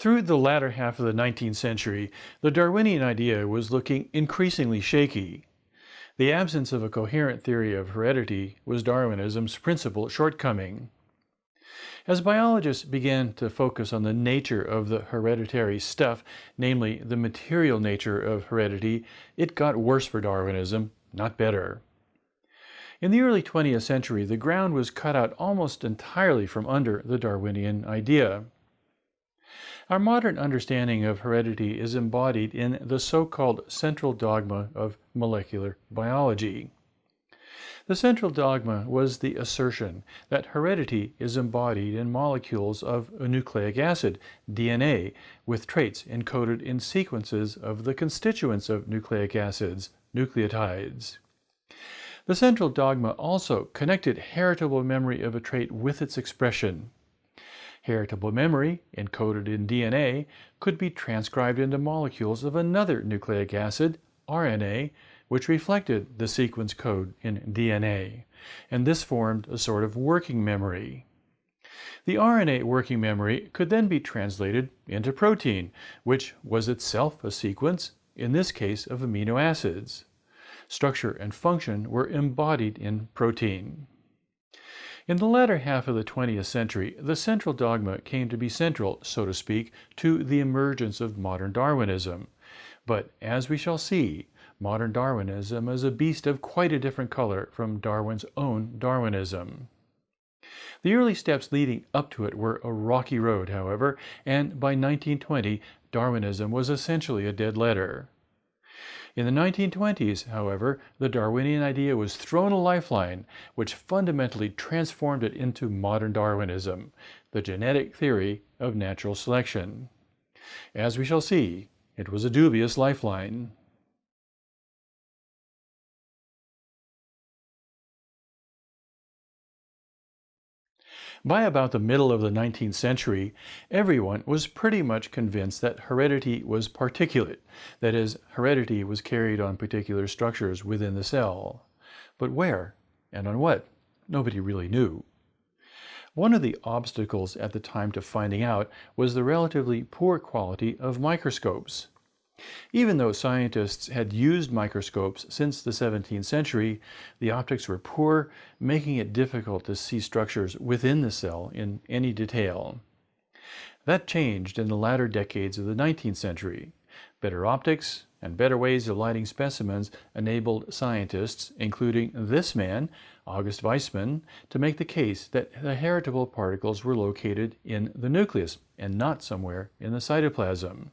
Through the latter half of the 19th century, the Darwinian idea was looking increasingly shaky. The absence of a coherent theory of heredity was Darwinism's principal shortcoming. As biologists began to focus on the nature of the hereditary stuff, namely the material nature of heredity, it got worse for Darwinism, not better. In the early 20th century, the ground was cut out almost entirely from under the Darwinian idea. Our modern understanding of heredity is embodied in the so-called central dogma of molecular biology. The central dogma was the assertion that heredity is embodied in molecules of a nucleic acid, DNA, with traits encoded in sequences of the constituents of nucleic acids, nucleotides. The central dogma also connected heritable memory of a trait with its expression. Heritable memory, encoded in DNA, could be transcribed into molecules of another nucleic acid, RNA, which reflected the sequence code in DNA, and this formed a sort of working memory. The RNA working memory could then be translated into protein, which was itself a sequence, in this case of amino acids. Structure and function were embodied in protein. In the latter half of the 20th century, the central dogma came to be central, so to speak, to the emergence of modern Darwinism. But as we shall see, modern Darwinism is a beast of quite a different color from Darwin's own Darwinism. The early steps leading up to it were a rocky road, however, and by 1920, Darwinism was essentially a dead letter. In the 1920s, however, the Darwinian idea was thrown a lifeline, which fundamentally transformed it into modern Darwinism, the genetic theory of natural selection. As we shall see, it was a dubious lifeline. By about the middle of the 19th century, everyone was pretty much convinced that heredity was particulate, that is, heredity was carried on particular structures within the cell. But where and on what? Nobody really knew. One of the obstacles at the time to finding out was the relatively poor quality of microscopes. Even though scientists had used microscopes since the 17th century, the optics were poor, making it difficult to see structures within the cell in any detail. That changed in the latter decades of the 19th century. Better optics and better ways of lighting specimens enabled scientists, including this man, August Weismann, to make the case that the heritable particles were located in the nucleus and not somewhere in the cytoplasm.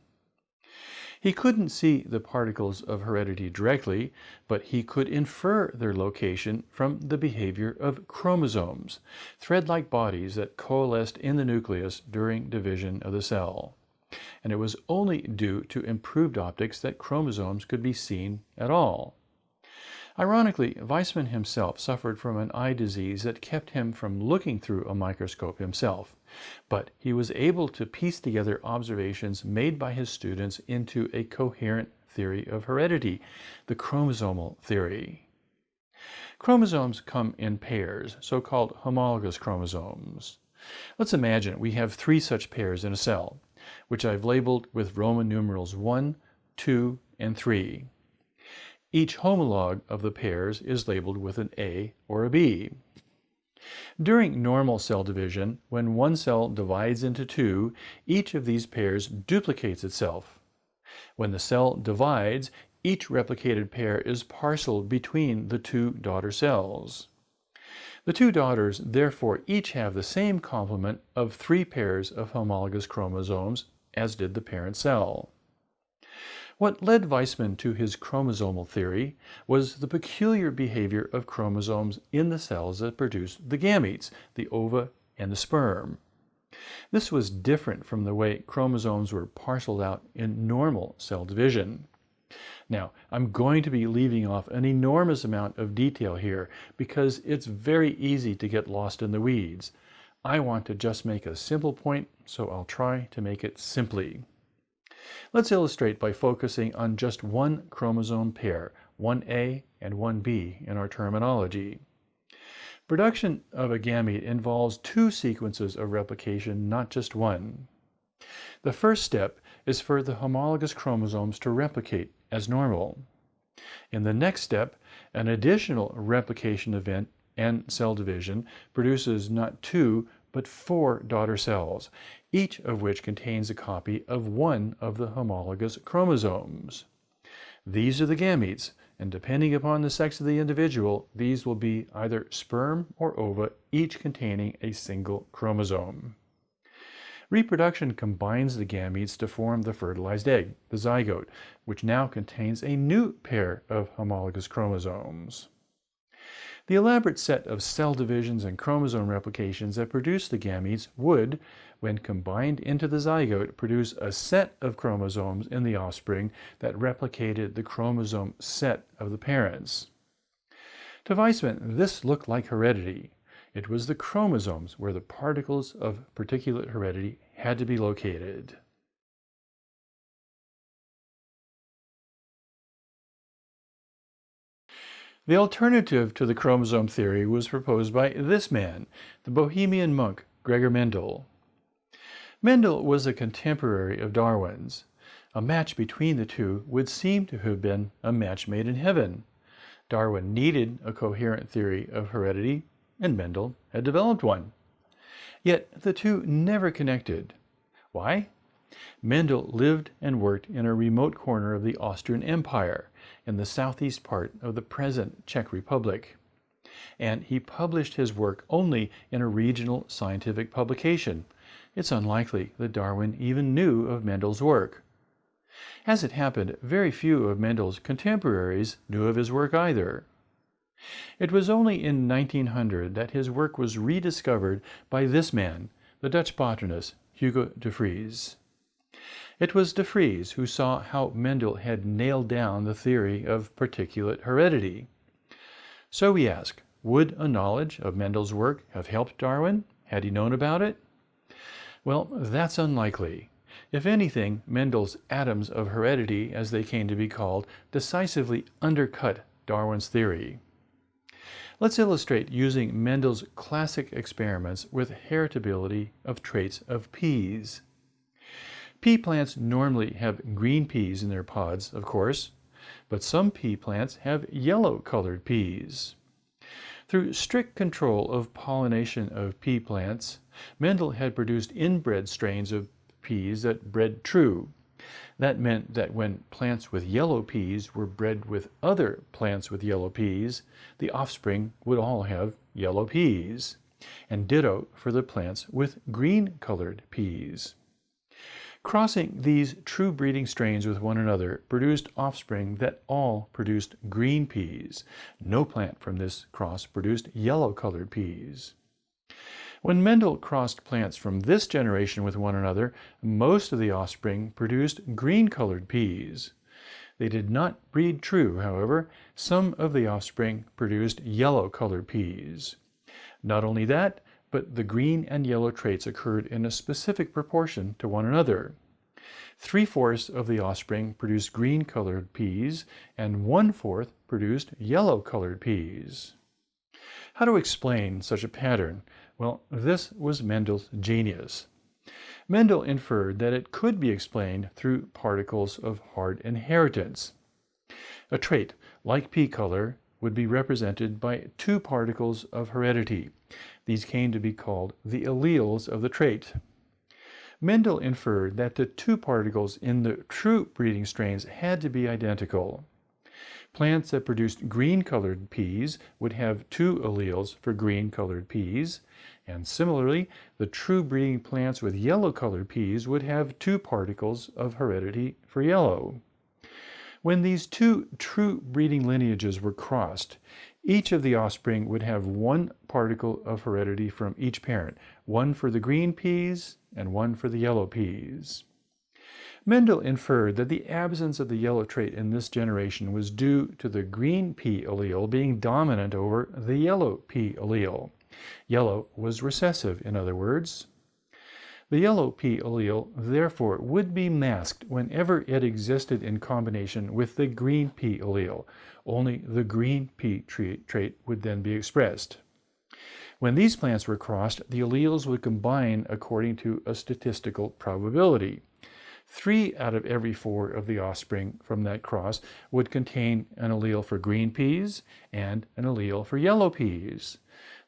He couldn't see the particles of heredity directly, but he could infer their location from the behavior of chromosomes, thread-like bodies that coalesced in the nucleus during division of the cell. And it was only due to improved optics that chromosomes could be seen at all. Ironically, Weismann himself suffered from an eye disease that kept him from looking through a microscope himself, but he was able to piece together observations made by his students into a coherent theory of heredity, the chromosomal theory. Chromosomes come in pairs, so-called homologous chromosomes. Let's imagine we have 3 such pairs in a cell, which I've labeled with Roman numerals 1, 2, and 3. Each homologue of the pairs is labeled with an A or a B. During normal cell division, when one cell divides into 2, each of these pairs duplicates itself. When the cell divides, each replicated pair is parceled between the 2 daughter cells. The 2 daughters therefore each have the same complement of 3 pairs of homologous chromosomes as did the parent cell. What led Weismann to his chromosomal theory was the peculiar behavior of chromosomes in the cells that produce the gametes, the ova and the sperm. This was different from the way chromosomes were parceled out in normal cell division. Now, I'm going to be leaving off an enormous amount of detail here because it's very easy to get lost in the weeds. I want to just make a simple point, so I'll try to make it simply. Let's illustrate by focusing on just one chromosome pair, 1A and 1B in our terminology. Production of a gamete involves 2 sequences of replication, not just one. The first step is for the homologous chromosomes to replicate as normal. In the next step, an additional replication event and cell division produces not 2 but 4 daughter cells, each of which contains a copy of one of the homologous chromosomes. These are the gametes, and depending upon the sex of the individual, these will be either sperm or ova, each containing a single chromosome. Reproduction combines the gametes to form the fertilized egg, the zygote, which now contains a new pair of homologous chromosomes. The elaborate set of cell divisions and chromosome replications that produce the gametes would, when combined into the zygote, produce a set of chromosomes in the offspring that replicated the chromosome set of the parents. To Weismann, this looked like heredity. It was the chromosomes where the particles of particulate heredity had to be located. The alternative to the chromosome theory was proposed by this man, the Bohemian monk Gregor Mendel. Mendel was a contemporary of Darwin's. A match between the two would seem to have been a match made in heaven. Darwin needed a coherent theory of heredity, and Mendel had developed one. Yet the two never connected. Why? Mendel lived and worked in a remote corner of the Austrian Empire, in the southeast part of the present Czech Republic. And he published his work only in a regional scientific publication. It's unlikely that Darwin even knew of Mendel's work. As it happened, very few of Mendel's contemporaries knew of his work either. It was only in 1900 that his work was rediscovered by this man, the Dutch botanist Hugo de Vries. It was de Vries who saw how Mendel had nailed down the theory of particulate heredity. So we ask, would a knowledge of Mendel's work have helped Darwin had he known about it? Well, that's unlikely. If anything, Mendel's atoms of heredity, as they came to be called, decisively undercut Darwin's theory. Let's illustrate using Mendel's classic experiments with heritability of traits of peas. Pea plants normally have green peas in their pods, of course, but some pea plants have yellow-colored peas. Through strict control of pollination of pea plants, Mendel had produced inbred strains of peas that bred true. That meant that when plants with yellow peas were bred with other plants with yellow peas, the offspring would all have yellow peas, and ditto for the plants with green-colored peas. Crossing these true breeding strains with one another produced offspring that all produced green peas. No plant from this cross produced yellow-colored peas. When Mendel crossed plants from this generation with one another, most of the offspring produced green-colored peas. They did not breed true, however. Some of the offspring produced yellow-colored peas. Not only that, but the green and yellow traits occurred in a specific proportion to one another. 3/4 of the offspring produced green-colored peas, and 1/4 produced yellow-colored peas. How to explain such a pattern? Well, this was Mendel's genius. Mendel inferred that it could be explained through particles of hard inheritance. A trait, like pea color, would be represented by 2 particles of heredity. These came to be called the alleles of the trait. Mendel inferred that the 2 particles in the true breeding strains had to be identical. Plants that produced green-colored peas would have 2 alleles for green-colored peas, and similarly, the true breeding plants with yellow-colored peas would have 2 particles of heredity for yellow. When these 2 true breeding lineages were crossed, each of the offspring would have 1 particle of heredity from each parent, 1 for the green peas and 1 for the yellow peas. Mendel inferred that the absence of the yellow trait in this generation was due to the green pea allele being dominant over the yellow pea allele. Yellow was recessive, in other words. The yellow pea allele, therefore, would be masked whenever it existed in combination with the green pea allele. Only the green pea trait would then be expressed. When these plants were crossed, the alleles would combine according to a statistical probability. 3 out of every 4 of the offspring from that cross would contain an allele for green peas and an allele for yellow peas.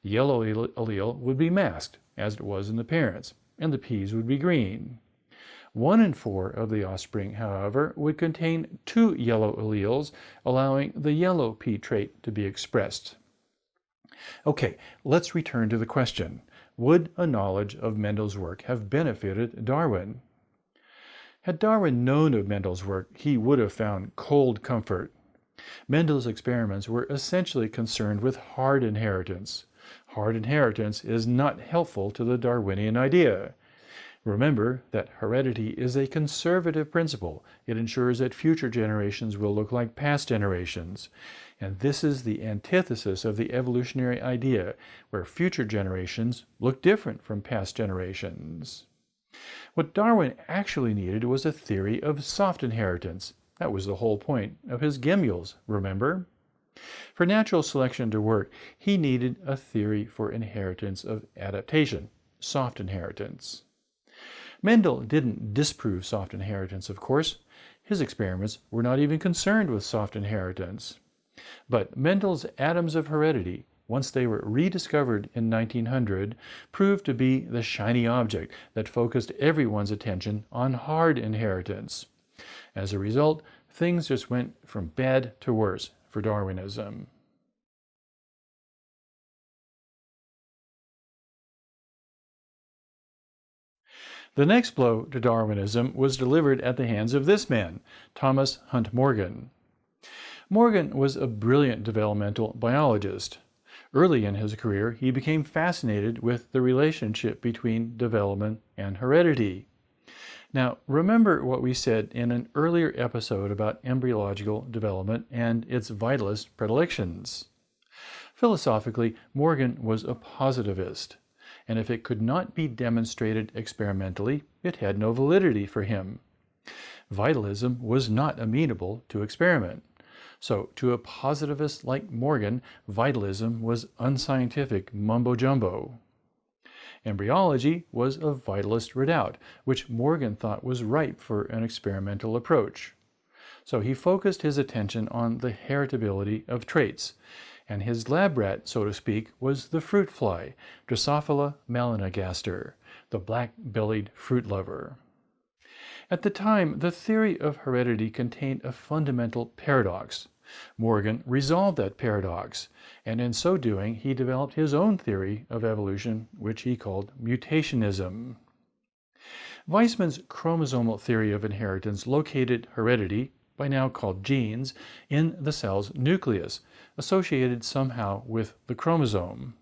The yellow allele would be masked, as it was in the parents, and the peas would be green. 1 in 4 of the offspring, however, would contain 2 yellow alleles, allowing the yellow pea trait to be expressed. Okay, let's return to the question. Would a knowledge of Mendel's work have benefited Darwin? Had Darwin known of Mendel's work, he would have found cold comfort. Mendel's experiments were essentially concerned with hard inheritance. Hard inheritance is not helpful to the Darwinian idea. Remember that heredity is a conservative principle. It ensures that future generations will look like past generations. And this is the antithesis of the evolutionary idea, where future generations look different from past generations. What Darwin actually needed was a theory of soft inheritance. That was the whole point of his gemmules, remember? For natural selection to work, he needed a theory for inheritance of adaptation, soft inheritance. Mendel didn't disprove soft inheritance, of course. His experiments were not even concerned with soft inheritance. But Mendel's atoms of heredity, once they were rediscovered in 1900, proved to be the shiny object that focused everyone's attention on hard inheritance. As a result, things just went from bad to worse for Darwinism. The next blow to Darwinism was delivered at the hands of this man, Thomas Hunt Morgan. Morgan was a brilliant developmental biologist. Early in his career, he became fascinated with the relationship between development and heredity. Now, remember what we said in an earlier episode about embryological development and its vitalist predilections. Philosophically, Morgan was a positivist, and if it could not be demonstrated experimentally, it had no validity for him. Vitalism was not amenable to experiment. So, to a positivist like Morgan, vitalism was unscientific mumbo-jumbo. Embryology was a vitalist redoubt, which Morgan thought was ripe for an experimental approach. So he focused his attention on the heritability of traits, and his lab rat, so to speak, was the fruit fly, Drosophila melanogaster, the black-bellied fruit lover. At the time, the theory of heredity contained a fundamental paradox. Morgan resolved that paradox, and in so doing, he developed his own theory of evolution, which he called mutationism. Weismann's chromosomal theory of inheritance located heredity, by now called genes, in the cell's nucleus, associated somehow with the chromosome.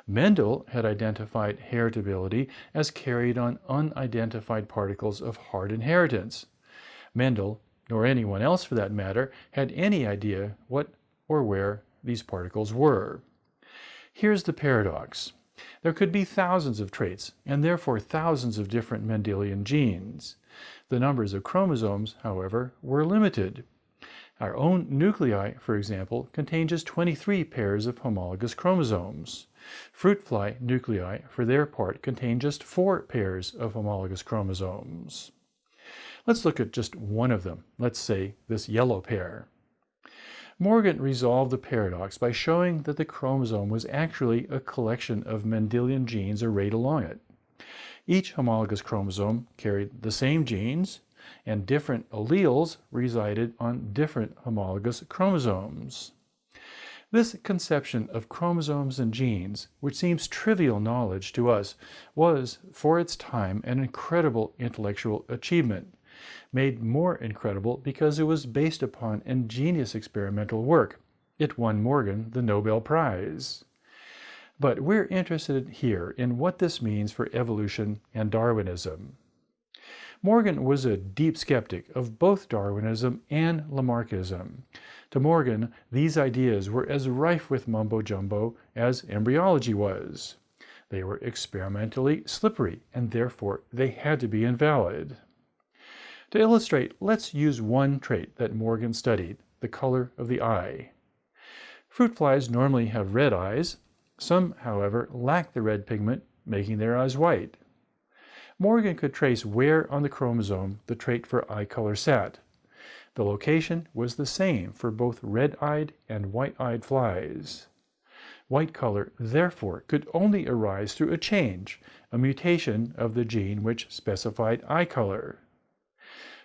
Mendel had identified heritability as carried on unidentified particles of hard inheritance. Mendel, nor anyone else for that matter, had any idea what or where these particles were. Here's the paradox. There could be thousands of traits, and therefore thousands of different Mendelian genes. The numbers of chromosomes, however, were limited. Our own nuclei, for example, contain just 23 pairs of homologous chromosomes. Fruit fly nuclei, for their part, contain just 4 pairs of homologous chromosomes. Let's look at just one of them, let's say this yellow pair. Morgan resolved the paradox by showing that the chromosome was actually a collection of Mendelian genes arrayed along it. Each homologous chromosome carried the same genes, and different alleles resided on different homologous chromosomes. This conception of chromosomes and genes, which seems trivial knowledge to us, was, for its time, an incredible intellectual achievement, made more incredible because it was based upon ingenious experimental work. It won Morgan the Nobel Prize. But we're interested here in what this means for evolution and Darwinism. Morgan was a deep skeptic of both Darwinism and Lamarckism. To Morgan, these ideas were as rife with mumbo-jumbo as embryology was. They were experimentally slippery, and therefore they had to be invalid. To illustrate, let's use one trait that Morgan studied, the color of the eye. Fruit flies normally have red eyes, Some, however, lack the red pigment, making their eyes white. Morgan could trace where on the chromosome the trait for eye color sat. The location was the same for both red-eyed and white-eyed flies. White color, therefore, could only arise through a change, a mutation of the gene which specified eye color.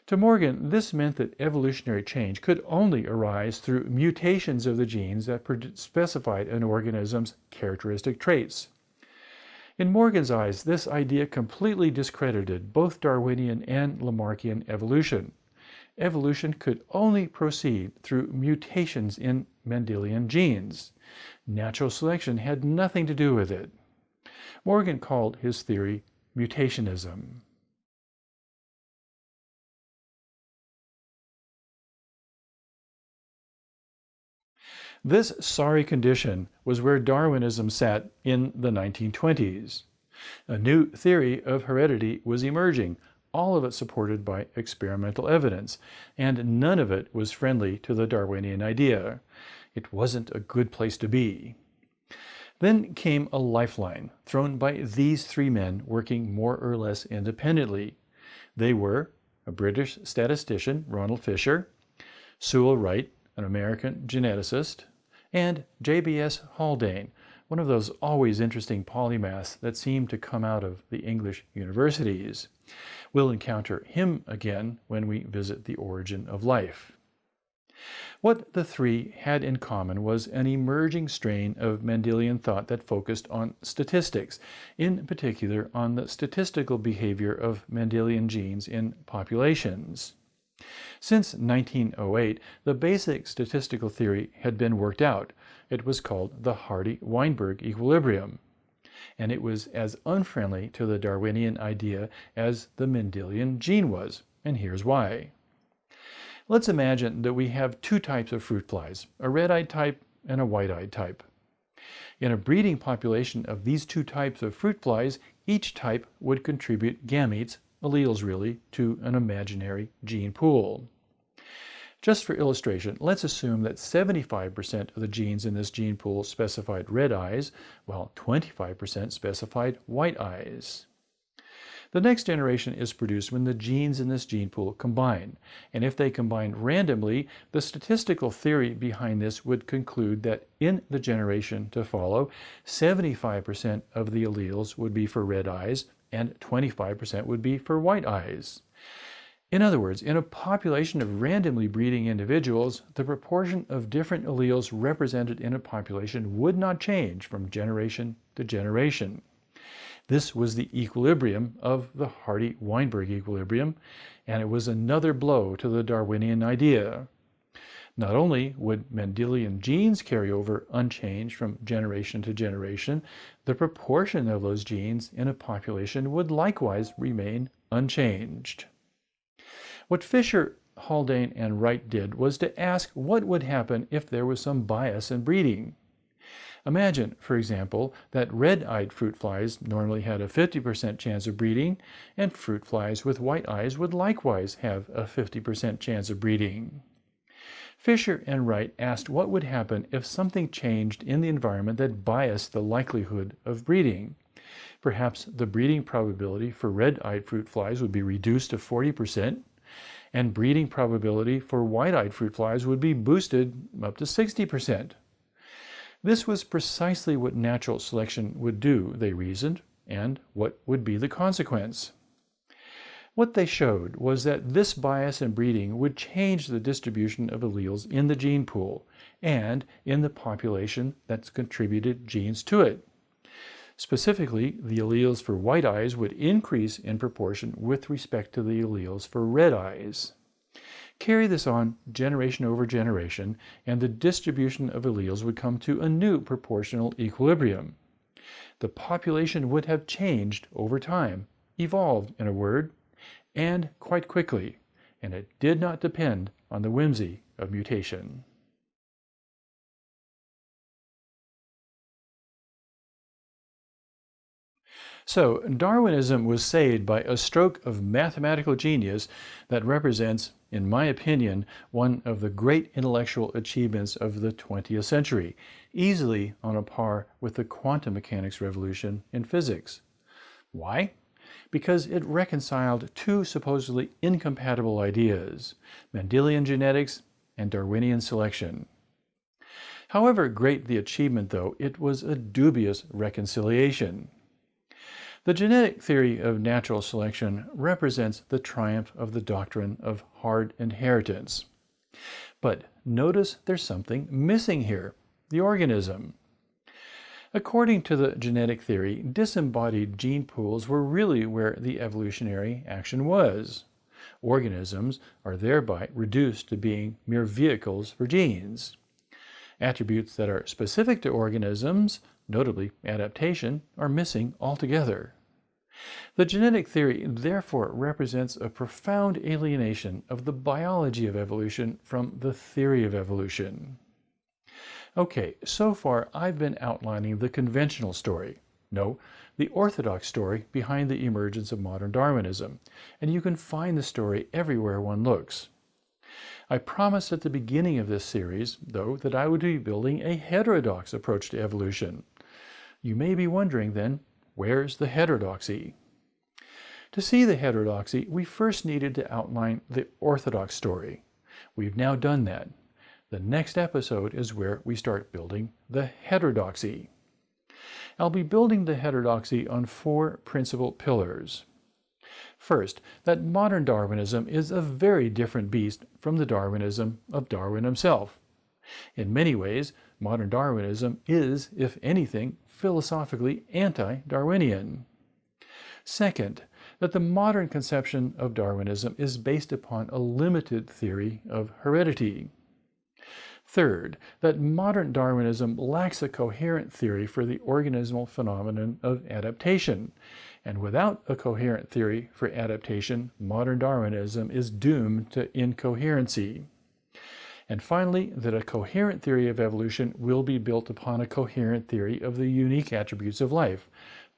To Morgan, this meant that evolutionary change could only arise through mutations of the genes that specified an organism's characteristic traits. In Morgan's eyes, this idea completely discredited both Darwinian and Lamarckian evolution. Evolution could only proceed through mutations in Mendelian genes. Natural selection had nothing to do with it. Morgan called his theory mutationism. This sorry condition was where Darwinism sat in the 1920s. A new theory of heredity was emerging, all of it supported by experimental evidence, and none of it was friendly to the Darwinian idea. It wasn't a good place to be. Then came a lifeline thrown by these three men working more or less independently. They were a British statistician, Ronald Fisher, Sewell Wright, an American geneticist, and J.B.S. Haldane, one of those always interesting polymaths that seem to come out of the English universities. We'll encounter him again when we visit the origin of life. What the three had in common was an emerging strain of Mendelian thought that focused on statistics, in particular on the statistical behavior of Mendelian genes in populations. Since 1908, the basic statistical theory had been worked out. It was called the Hardy-Weinberg equilibrium, and it was as unfriendly to the Darwinian idea as the Mendelian gene was, and here's why. Let's imagine that we have two types of fruit flies, a red-eyed type and a white-eyed type. In a breeding population of these two types of fruit flies, each type would contribute gametes, alleles really, to an imaginary gene pool. Just for illustration, let's assume that 75% of the genes in this gene pool specified red eyes, while 25% specified white eyes. The next generation is produced when the genes in this gene pool combine, and if they combine randomly, the statistical theory behind this would conclude that in the generation to follow, 75% of the alleles would be for red eyes and 25% would be for white eyes. In other words, in a population of randomly breeding individuals, the proportion of different alleles represented in a population would not change from generation to generation. This was the equilibrium of the Hardy-Weinberg equilibrium, and it was another blow to the Darwinian idea. Not only would Mendelian genes carry over unchanged from generation to generation, the proportion of those genes in a population would likewise remain unchanged. What Fisher, Haldane, and Wright did was to ask what would happen if there was some bias in breeding. Imagine, for example, that red-eyed fruit flies normally had a 50% chance of breeding, and fruit flies with white eyes would likewise have a 50% chance of breeding. Fisher and Wright asked what would happen if something changed in the environment that biased the likelihood of breeding. Perhaps the breeding probability for red-eyed fruit flies would be reduced to 40%, and breeding probability for white-eyed fruit flies would be boosted up to 60%. This was precisely what natural selection would do, they reasoned, and what would be the consequence. What they showed was that this bias in breeding would change the distribution of alleles in the gene pool and in the population that contributed genes to it. Specifically, the alleles for white eyes would increase in proportion with respect to the alleles for red eyes. Carry this on generation over generation, and the distribution of alleles would come to a new proportional equilibrium. The population would have changed over time, evolved in a word, and quite quickly, and it did not depend on the whimsy of mutation. So, Darwinism was saved by a stroke of mathematical genius that represents, in my opinion, one of the great intellectual achievements of the 20th century, easily on a par with the quantum mechanics revolution in physics. Why? Because it reconciled two supposedly incompatible ideas, Mendelian genetics and Darwinian selection. However great the achievement, though, it was a dubious reconciliation. The genetic theory of natural selection represents the triumph of the doctrine of hard inheritance. But notice there's something missing here, the organism. According to the genetic theory, disembodied gene pools were really where the evolutionary action was. Organisms are thereby reduced to being mere vehicles for genes. Attributes that are specific to organisms, notably adaptation, are missing altogether. The genetic theory therefore represents a profound alienation of the biology of evolution from the theory of evolution. Okay, so far I've been outlining the conventional story, no, the orthodox story behind the emergence of modern Darwinism, and you can find the story everywhere one looks. I promised at the beginning of this series, though, that I would be building a heterodox approach to evolution. You may be wondering then, where's the heterodoxy? To see the heterodoxy, we first needed to outline the orthodox story. We've now done that. The next episode is where we start building the heterodoxy. I'll be building the heterodoxy on four principal pillars. First, that modern Darwinism is a very different beast from the Darwinism of Darwin himself. In many ways, modern Darwinism is, if anything, philosophically anti-Darwinian. Second, that the modern conception of Darwinism is based upon a limited theory of heredity. Third, that modern Darwinism lacks a coherent theory for the organismal phenomenon of adaptation. And without a coherent theory for adaptation, modern Darwinism is doomed to incoherency. And finally, that a coherent theory of evolution will be built upon a coherent theory of the unique attributes of life: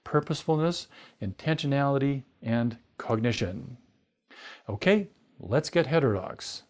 purposefulness, intentionality, and cognition. Okay, let's get heterodox.